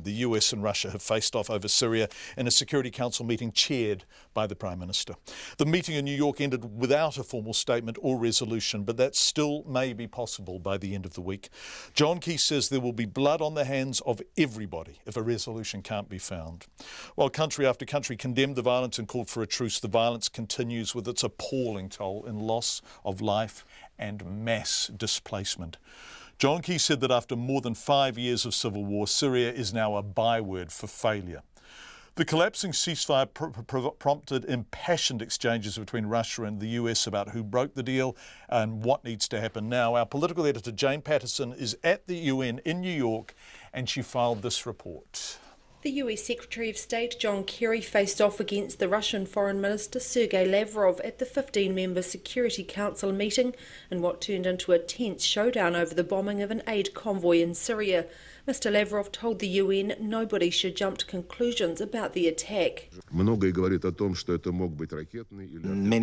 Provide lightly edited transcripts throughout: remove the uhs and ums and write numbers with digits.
The US and Russia have faced off over Syria in a Security Council meeting chaired by the Prime Minister. The meeting in New York ended without a formal statement or resolution, but that still may be possible by the end of the week. John Key says there will be blood on the hands of everybody if a resolution can't be found. While country after country condemned the violence and called for a truce, the violence continues with its appalling toll in loss of life and mass displacement. John Key said that after more than 5 years of civil war, Syria is now a byword for failure. The collapsing ceasefire prompted impassioned exchanges between Russia and the US about who broke the deal and what needs to happen now. Our political editor Jane Patterson is at the UN in New York, and she filed this report. The US Secretary of State John Kerry faced off against the Russian Foreign Minister Sergei Lavrov at the 15-member Security Council meeting in what turned into a tense showdown over the bombing of an aid convoy in Syria. Mr. Lavrov told the UN nobody should jump to conclusions about the attack. Many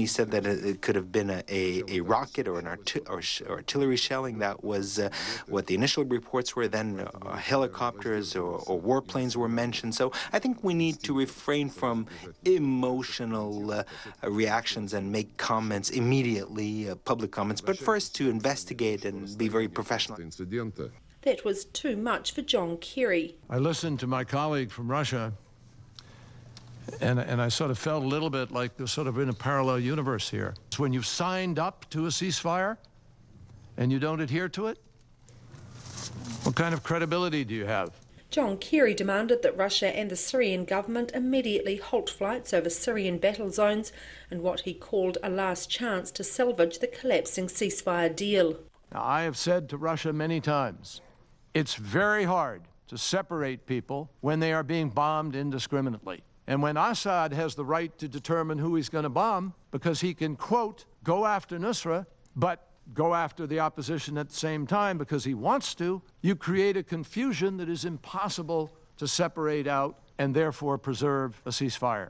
said that it could have been a rocket or an artillery shelling. That was what the initial reports were. Then helicopters or warplanes were mentioned. So I think we need to refrain from emotional reactions and make comments immediately, public comments, but first to investigate and be very professional. That was too much for John Kerry. I listened to my colleague from Russia, and I sort of felt a little bit like there's sort of in a parallel universe here. It's when you've signed up to a ceasefire and you don't adhere to it, what kind of credibility do you have? John Kerry demanded that Russia and the Syrian government immediately halt flights over Syrian battle zones in what he called a last chance to salvage the collapsing ceasefire deal. Now, I have said to Russia many times, it's very hard to separate people when they are being bombed indiscriminately. And when Assad has the right to determine who he's going to bomb, because he can, quote, go after Nusra, but go after the opposition at the same time because he wants to, you create a confusion that is impossible to separate out and therefore preserve a ceasefire.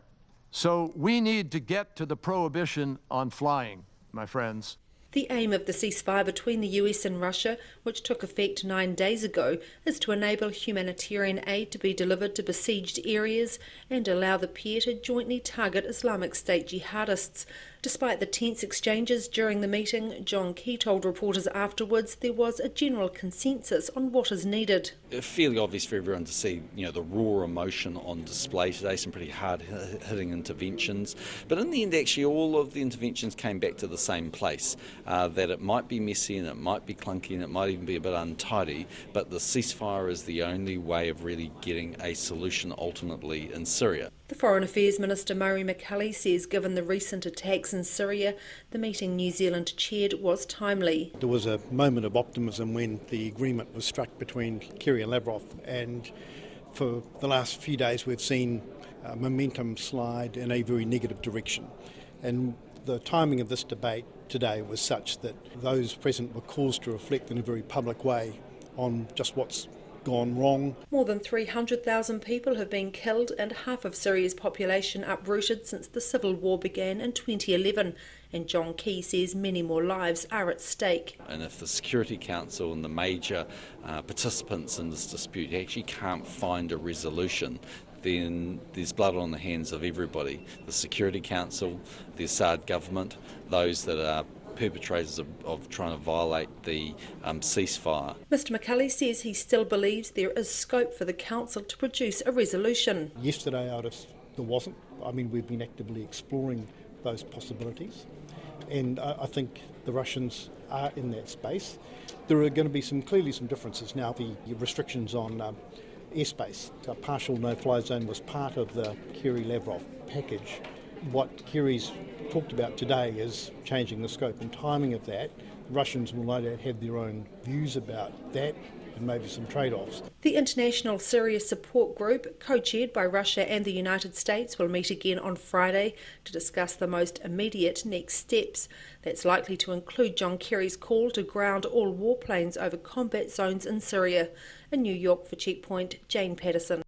So we need to get to the prohibition on flying, my friends. The aim of the ceasefire between the US and Russia, which took effect 9 days ago, is to enable humanitarian aid to be delivered to besieged areas and allow the pair to jointly target Islamic State jihadists. Despite the tense exchanges during the meeting, John Key told reporters afterwards there was a general consensus on what is needed. It's fairly obvious for everyone to see, the raw emotion on display today, some pretty hard-hitting interventions. But in the end, actually, all of the interventions came back to the same place, that it might be messy and it might be clunky and it might even be a bit untidy, but the ceasefire is the only way of really getting a solution ultimately in Syria. The Foreign Affairs Minister Murray McCully says given the recent attacks in Syria, the meeting New Zealand chaired was timely. There was a moment of optimism when the agreement was struck between Kerry and Lavrov, and for the last few days we've seen momentum slide in a very negative direction. And the timing of this debate today was such that those present were caused to reflect in a very public way on just what's gone wrong. More than 300,000 people have been killed and half of Syria's population uprooted since the civil war began in 2011, and John Key says many more lives are at stake. And if the Security Council and the major participants in this dispute actually can't find a resolution, then there's blood on the hands of everybody. The Security Council, the Assad government, those that are perpetrators of trying to violate the ceasefire. Mr McCully says he still believes there is scope for the Council to produce a resolution. Yesterday there wasn't. We've been actively exploring those possibilities, and I think the Russians are in that space. There are going to be clearly some differences now. The restrictions on airspace, a partial no-fly zone was part of the Kerry-Lavrov package. What Kerry's talked about today is changing the scope and timing of that. The Russians will no doubt have their own views about that and maybe some trade-offs. The International Syria Support Group, co-chaired by Russia and the United States, will meet again on Friday to discuss the most immediate next steps. That's likely to include John Kerry's call to ground all warplanes over combat zones in Syria. In New York for Checkpoint, Jane Patterson.